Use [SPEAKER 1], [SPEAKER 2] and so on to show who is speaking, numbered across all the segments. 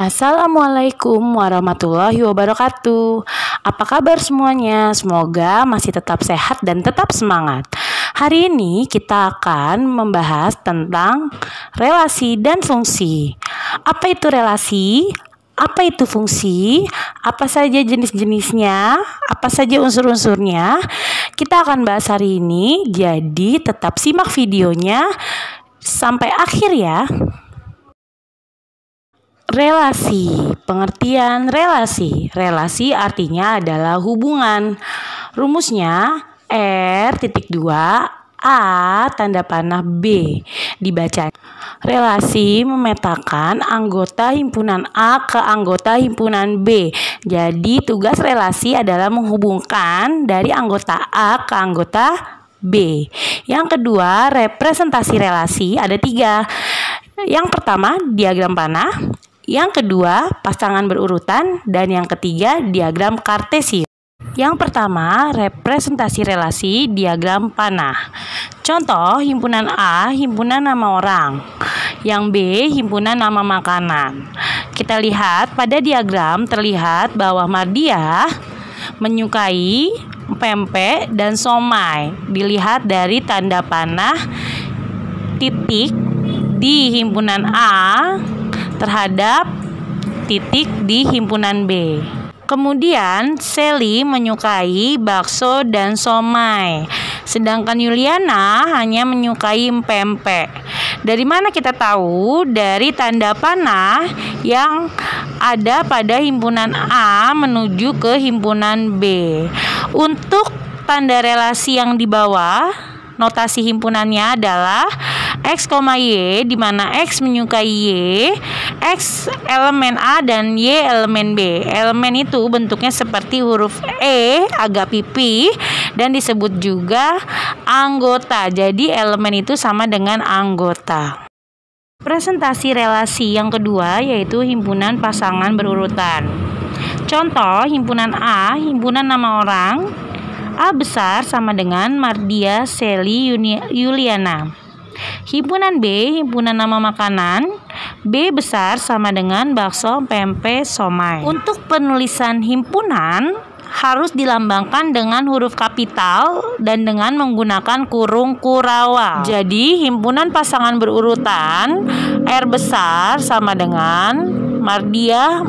[SPEAKER 1] Assalamualaikum warahmatullahi wabarakatuh. Apa kabar semuanya? Semoga masih tetap sehat dan tetap semangat. Hari ini kita akan membahas tentang relasi dan fungsi. Apa itu relasi? Apa itu fungsi? Apa saja jenis-jenisnya? Apa saja unsur-unsurnya? Kita akan bahas hari ini, jadi tetap simak videonya sampai akhir ya. Relasi, pengertian relasi. Relasi artinya adalah hubungan. Rumusnya R.2 A tanda panah B dibaca. Relasi memetakan anggota himpunan A ke anggota himpunan B. Jadi tugas relasi adalah menghubungkan dari anggota A ke anggota B. Yang kedua, representasi relasi ada 3. Yang pertama, diagram panah. Yang kedua, pasangan berurutan. Dan yang ketiga, diagram kartesius. Yang pertama, representasi relasi diagram panah. Contoh, himpunan A, himpunan nama orang. Yang B, himpunan nama makanan. Kita lihat pada diagram terlihat bahwa Mardiah menyukai pempek dan somai. Dilihat dari tanda panah titik di himpunan A terhadap titik di himpunan B. Kemudian Sally menyukai bakso dan somai, sedangkan Yuliana hanya menyukai pempek. Dari mana kita tahu? Dari tanda panah yang ada pada himpunan A menuju ke himpunan B. Untuk tanda relasi yang di bawah, notasi himpunannya adalah X, Y, di mana X menyukai Y, X elemen A dan Y elemen B. Elemen itu bentuknya seperti huruf E agak pipi dan disebut juga anggota. Jadi elemen itu sama dengan anggota. Presentasi relasi yang kedua yaitu himpunan pasangan berurutan. Contoh, himpunan A, himpunan nama orang. A besar sama dengan Mardiah, Sally, Yuliana. Himpunan B, himpunan nama makanan. B besar sama dengan bakso, pempek, somai. Untuk penulisan himpunan harus dilambangkan dengan huruf kapital dan dengan menggunakan kurung kurawal. Jadi himpunan pasangan berurutan R besar sama dengan Mardiah,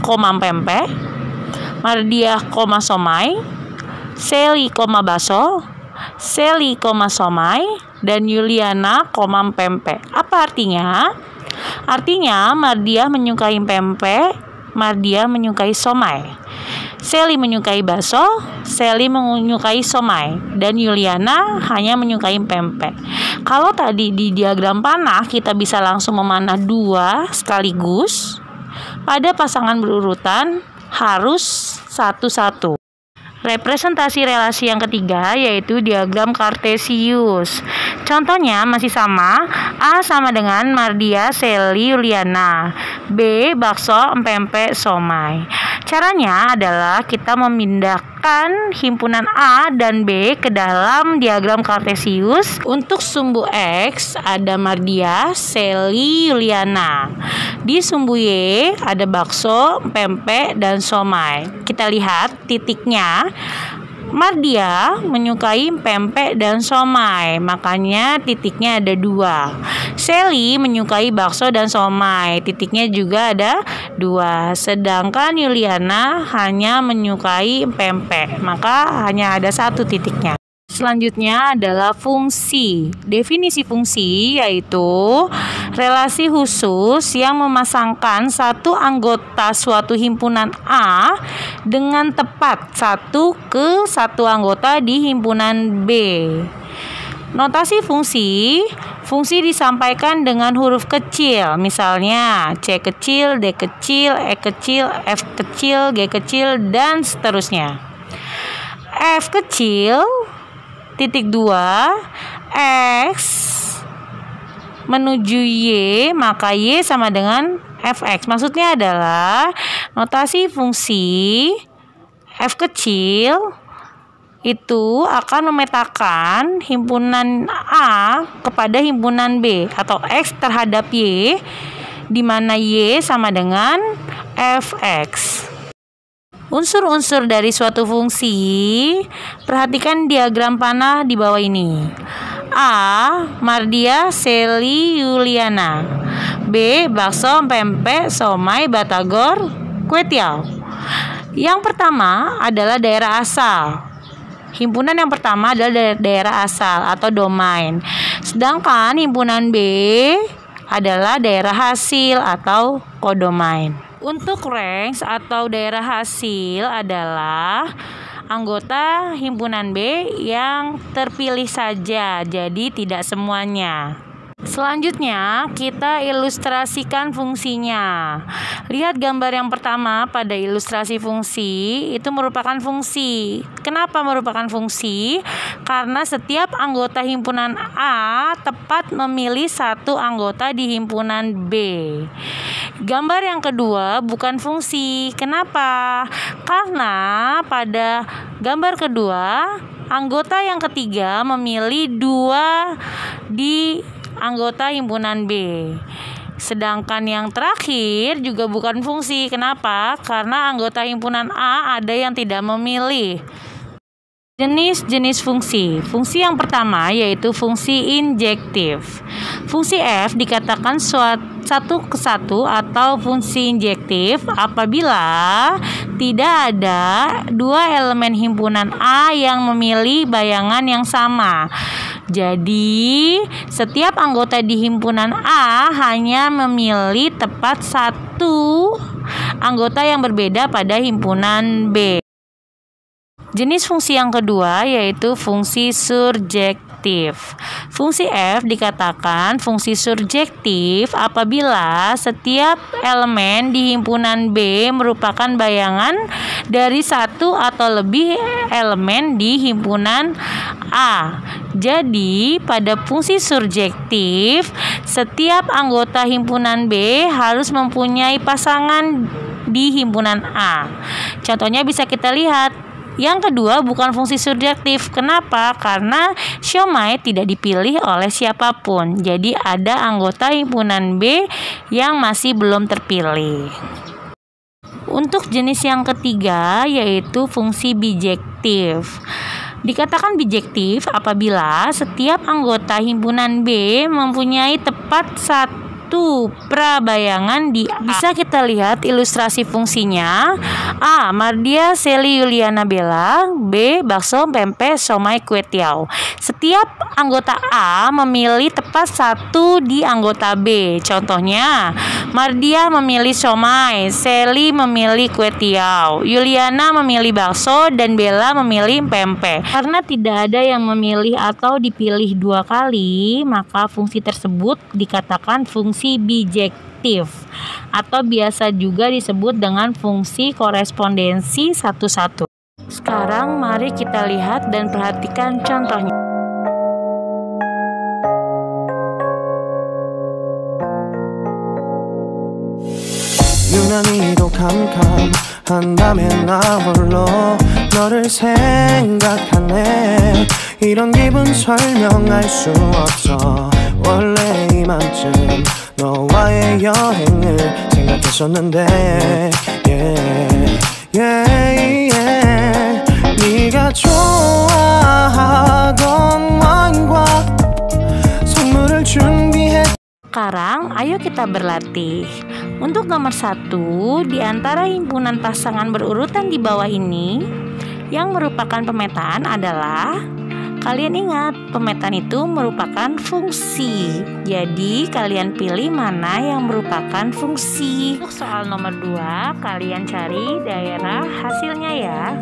[SPEAKER 1] pempek, Mardiah, somai, Sally, bakso, Sally, somai, dan Yuliana, pempek. Apa artinya? Artinya Mardiah menyukai pempek, Mardiah menyukai somai. Sally menyukai bakso, Sally menyukai somai, dan Yuliana hanya menyukai pempek. Kalau tadi di diagram panah kita bisa langsung memanah 2 sekaligus, pada pasangan berurutan harus satu-satu. Representasi relasi yang ketiga yaitu diagram kartesius. Contohnya masih sama, A sama dengan Mardiah, Sally, Yuliana, B bakso, pempek, somai. Caranya adalah kita memindahkan himpunan A dan B ke dalam diagram kartesius. Untuk sumbu X ada Mardiah, Sally, Yuliana. Di sumbu Y ada bakso, pempek, dan somai. Kita lihat titiknya. Mardiah menyukai pempek dan somai, makanya titiknya ada 2. Sally menyukai bakso dan somai, titiknya juga ada 2. Sedangkan Yuliana hanya menyukai pempek, maka hanya ada 1 titiknya. Selanjutnya adalah fungsi. Definisi fungsi yaitu relasi khusus yang memasangkan satu anggota suatu himpunan A dengan tepat satu ke satu anggota di himpunan B. Notasi fungsi. Fungsi disampaikan dengan huruf kecil, misalnya C kecil, D kecil, E kecil, F kecil, G kecil, dan seterusnya. F kecil titik 2 X menuju Y, maka Y sama dengan Fx. Maksudnya adalah notasi fungsi F kecil itu akan memetakan himpunan A kepada himpunan B atau X terhadap Y, di mana Y sama dengan fx. Unsur-unsur dari suatu fungsi, perhatikan diagram panah di bawah ini. A. Mardia, Seli, Yuliana. B. Bakso, pempek, somai, batagor, kue tiaw. Yang pertama adalah daerah asal. Himpunan yang pertama adalah daerah asal atau domain. Sedangkan himpunan B adalah daerah hasil atau kodomain. Untuk ranks atau daerah hasil adalah anggota himpunan B yang terpilih saja, jadi tidak semuanya. Selanjutnya, kita ilustrasikan fungsinya. Lihat gambar yang pertama pada ilustrasi fungsi, itu merupakan fungsi. Kenapa merupakan fungsi? Karena setiap anggota himpunan A tepat memilih satu anggota di himpunan B. Gambar yang kedua bukan fungsi. Kenapa? Karena pada gambar kedua, anggota yang ketiga memilih 2 di anggota himpunan B. Sedangkan yang terakhir juga bukan fungsi. Kenapa? Karena anggota himpunan A ada yang tidak memilih. Jenis-jenis fungsi. Fungsi yang pertama yaitu fungsi injektif. Fungsi F dikatakan satu kesatu atau fungsi injektif apabila tidak ada 2 elemen himpunan A yang memilih bayangan yang sama. Jadi, setiap anggota di himpunan A hanya memilih tepat 1 anggota yang berbeda pada himpunan B. Jenis fungsi yang kedua yaitu fungsi surjektif. Fungsi F dikatakan fungsi surjektif apabila setiap elemen di himpunan B merupakan bayangan dari 1 atau lebih elemen di himpunan A. Jadi, pada fungsi surjektif, setiap anggota himpunan B harus mempunyai pasangan di himpunan A. Contohnya bisa kita lihat. Yang kedua bukan fungsi surjektif. Kenapa? Karena siomay tidak dipilih oleh siapapun. Jadi ada anggota himpunan B yang masih belum terpilih. Untuk jenis yang ketiga yaitu fungsi bijektif. Dikatakan bijektif apabila setiap anggota himpunan B mempunyai tepat 1 prabayangan di A. Bisa kita lihat ilustrasi fungsinya. A. Mardia, Seli, Yuliana, Bella. B. Bakso, pempek, somai, kue tiaw. Setiap anggota A memilih tepat 1 di anggota B. Contohnya, Mardia memilih somai, Seli memilih kue tiaw, Yuliana memilih bakso, dan Bella memilih pempek. Karena tidak ada yang memilih atau dipilih 2 kali, maka fungsi tersebut dikatakan fungsi bijektif atau biasa juga disebut dengan fungsi korespondensi 1-1. Sekarang mari kita lihat dan perhatikan contohnya.
[SPEAKER 2] 유난히도 캄캄한 밤에 나 홀로 너를 생각하네. 이런 기분 설명할 수 없어. 원래 이맘쯤 너와의 여행을 생각했었는데 네가 좋아하던 와인과 선물을 준비해.
[SPEAKER 1] Sekarang ayo kita berlatih. Untuk nomor 1, di antara himpunan pasangan berurutan di bawah ini, yang merupakan pemetaan adalah, kalian ingat, pemetaan itu merupakan fungsi. Jadi, kalian pilih mana yang merupakan fungsi. Untuk soal nomor 2, kalian cari daerah hasilnya ya.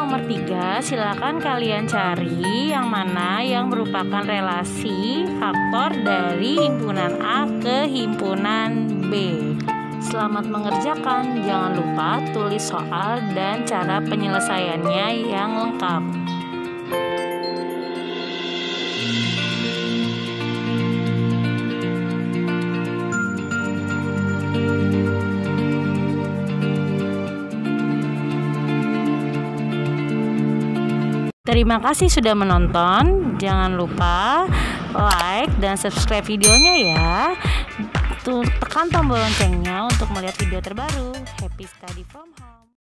[SPEAKER 1] Nomor 3, silakan kalian cari yang mana yang merupakan relasi faktor dari himpunan A ke himpunan B. Selamat mengerjakan. Jangan lupa tulis soal dan cara penyelesaiannya yang lengkap. Terima kasih sudah menonton. Jangan lupa like dan subscribe videonya ya. Tekan tombol loncengnya untuk melihat video terbaru. Happy study from home.